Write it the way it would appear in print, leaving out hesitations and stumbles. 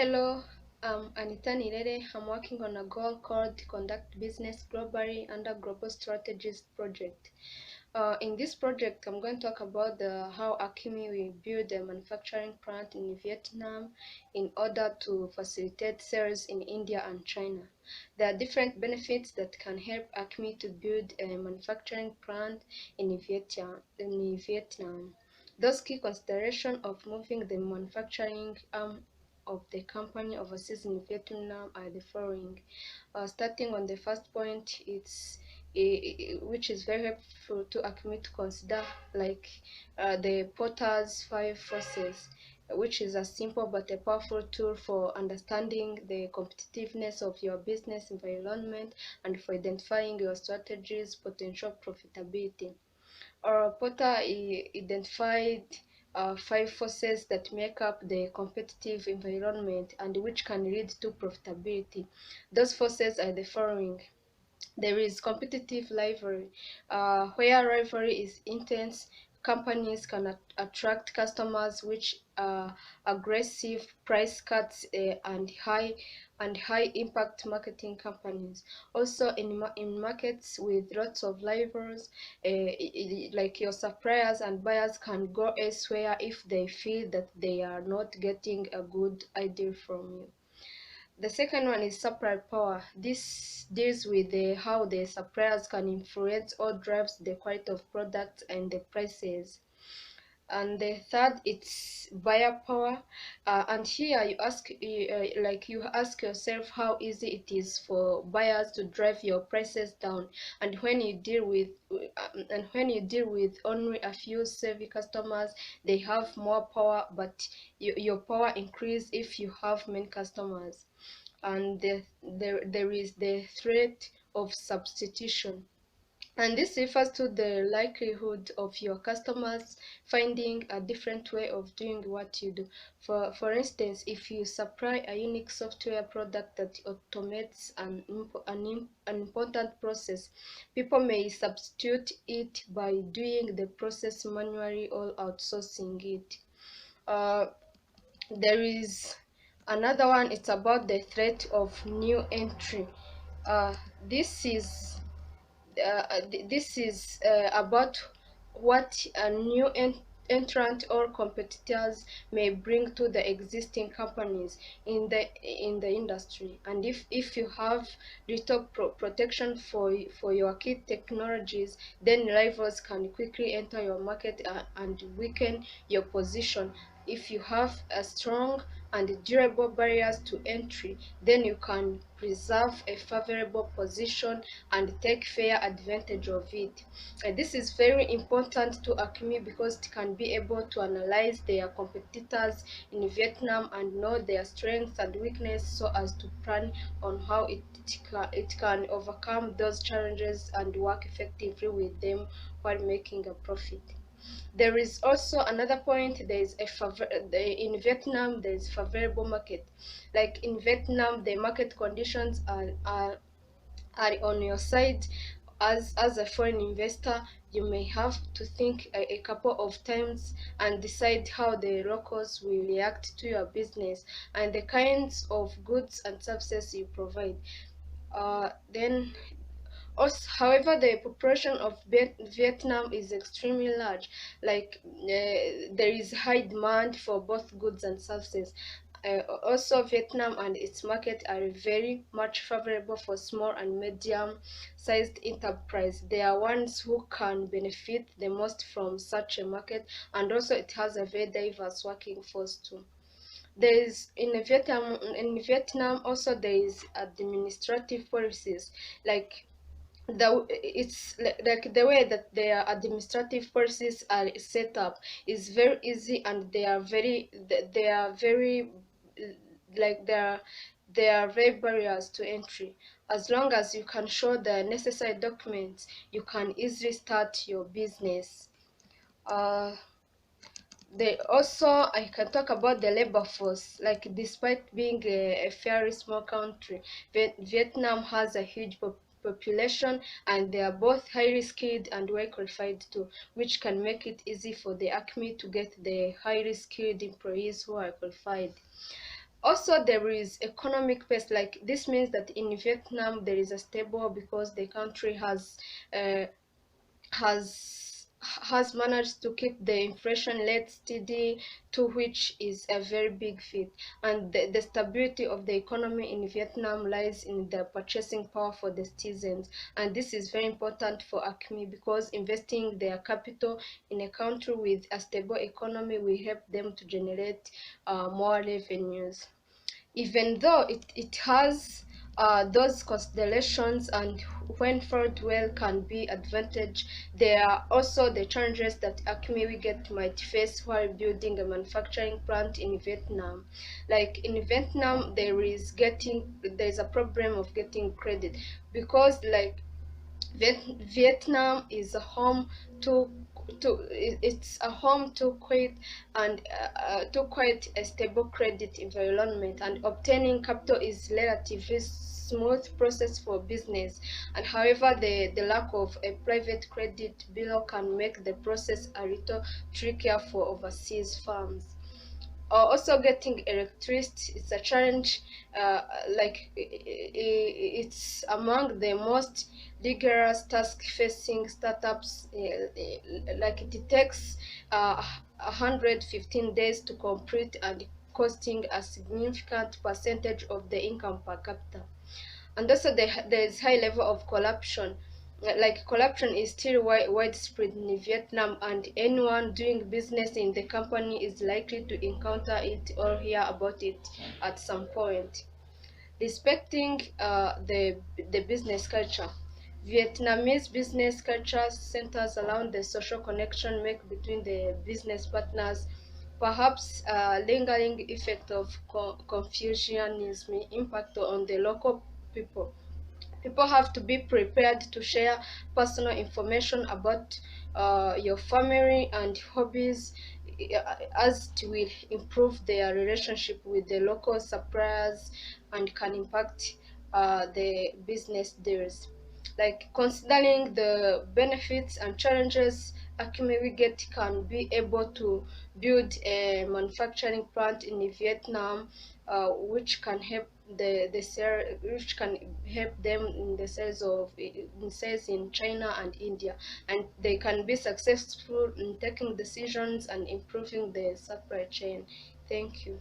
Hello, I'm Anita Nirere. I'm working on a goal called Conduct Business Globally under Global Strategies project. In this project, I'm going to talk about how Akimi will build a manufacturing plant in Vietnam in order to facilitate sales in India and China. There are different benefits that can help Akimi to build a manufacturing plant in Vietnam. Those key considerations of moving the manufacturing arm of the company overseas in Vietnam are the following. Starting on the first point, which is very helpful to Akimi to consider, like the Potter's five forces, which is a simple but a powerful tool for understanding the competitiveness of your business environment and for identifying your strategy's potential profitability. Porter identified five forces that make up the competitive environment and which can lead to profitability. Those forces are the following. There is competitive rivalry. Where rivalry is intense, companies can attract customers which aggressive price cuts and high impact marketing companies. Also in markets with lots of rivals, like your suppliers and buyers can go elsewhere if they feel that they are not getting a good idea from you. The second one is supply power. This deals with how the suppliers can influence or drives the quality of products and the prices. And the third, it's buyer power. And here you ask yourself how easy it is for buyers to drive your prices down. And when you deal with only a few savvy customers, they have more power, but your power increase if you have many customers. And there is the threat of substitution, and this refers to the likelihood of your customers finding a different way of doing what you do. For instance, if you supply a unique software product that automates an important process, people may substitute it by doing the process manually or outsourcing it. Uh, there is another one. It's about the threat of new entry. uh, this is about what a new entrant or competitors may bring to the existing companies in the industry. And if you have little protection for your key technologies, then rivals can quickly enter your market and weaken your position. If you have a strong and durable barriers to entry, then you can preserve a favorable position and take fair advantage of it. This is very important to Akimi because it can be able to analyze their competitors in Vietnam and know their strengths and weaknesses so as to plan on how it can overcome those challenges and work effectively with them while making a profit. There is also another point. There is in Vietnam there is favorable market. Like in Vietnam, the market conditions are on your side. As a foreign investor, you may have to think a couple of times and decide how the locals will react to your business and the kinds of goods and services you provide. Then also, however, the population of Vietnam is extremely large. Like there is high demand for both goods and services. Also, Vietnam and its market are very much favorable for small and medium-sized enterprise. They are ones who can benefit the most from such a market, and also it has a very diverse working force too. There is in Vietnam also there is administrative policies, like like the way that their administrative policies are set up is very easy, and they are very like they are very barriers to entry. As long as you can show the necessary documents, you can easily start your business. uh, I can talk about the labor force. Like despite being a fairly small country, Vietnam has a huge population, and they are both highly skilled and well qualified too, which can make it easy for the Acme to get the highly skilled employees who are qualified. Also, there is economic pace. Like this means that in Vietnam there is a stable, because the country uh, has managed to keep the inflation rate steady, to which is a very big feat. And the stability of the economy in Vietnam lies in the purchasing power for the citizens, and this is very important for Acme, because investing their capital in a country with a stable economy will help them to generate more revenues. Even though it has those considerations, and when followed well can be advantage, there are also the challenges that Acme Wiget might face while building a manufacturing plant in Vietnam. Like in Vietnam, there is a problem of getting credit, because like Vietnam is a home to it's a home to quite a stable credit environment, and obtaining capital is relatively smooth process for business. And however, the lack of a private credit bureau can make the process a little trickier for overseas firms. Also, getting electricity is a challenge. Like it's among the most rigorous task facing startups. Like it takes 115 days to complete, and costing a significant percentage of the income per capita. And also there is high level of corruption. Like corruption is still widespread in Vietnam, and anyone doing business in the company is likely to encounter it or hear about it at some point. Respecting the business culture. Vietnamese business culture centers around the social connection made between the business partners. Perhaps a lingering effect of Confucianism impact on the local people. People have to be prepared to share personal information about your family and hobbies, as it will improve their relationship with the local suppliers and can impact the business deals. Like considering the benefits and challenges, Acme Wiget can be able to build a manufacturing plant in Vietnam, which can help which can help them in the sales in China and India, and they can be successful in taking decisions and improving the supply chain. Thank you.